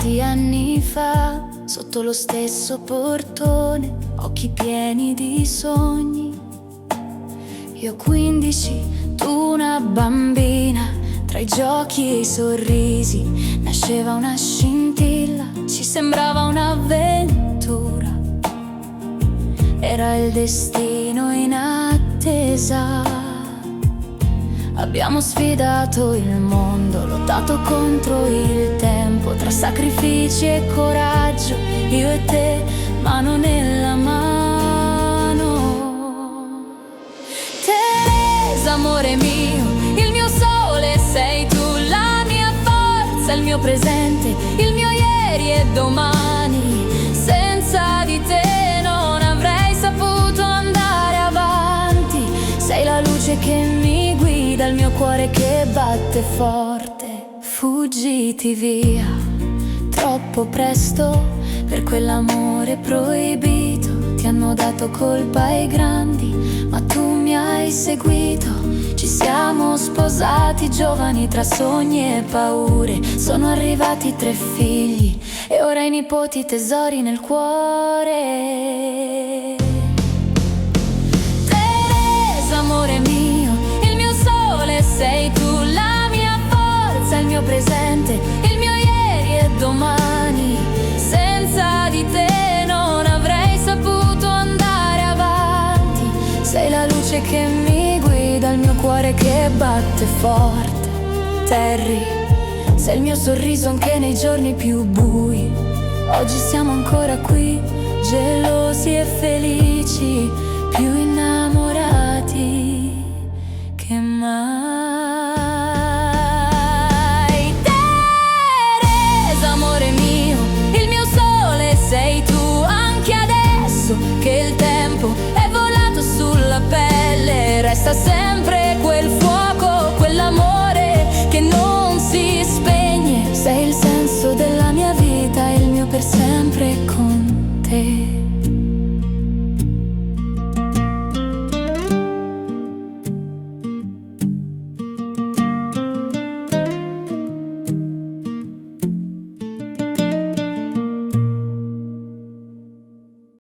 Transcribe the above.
Tanti anni fa, sotto lo stesso portone, occhi pieni di sogni. Io 15, tu una bambina, tra i giochi e i sorrisi nasceva una scintilla, ci sembrava un'avventura. Era il destino in attesa. Abbiamo sfidato il mondo, lottato contro il tempo, tra sacrifici e coraggio, io e te, mano nella mano. Teresa, amore mio, il mio sole sei tu, la mia forza, il mio presente, il mio ieri e domani. Senza di te non avrei saputo andare avanti. Sei la luce che mi guida, il mio cuore che batte forte. Fuggiti via troppo presto per quell'amore proibito. Ti hanno dato colpa i grandi, ma tu mi hai seguito. Ci siamo sposati giovani tra sogni e paure. Sono arrivati 3 figli e ora i nipoti tesori nel cuore. Teresa, amore mio, il mio sole sei tu, la mia forza, il mio presente, il mio ieri e domani. Senza di te non avrei saputo andare avanti. Sei la luce che mi guida, il mio cuore che batte forte. Terry, sei il mio sorriso anche nei giorni più bui. Oggi siamo ancora qui, gelosi e felici, più innamorati che mai. Teresa, amore mio, il mio sole sei tu, anche adesso che il tempo è volato sulla pelle, resta sempre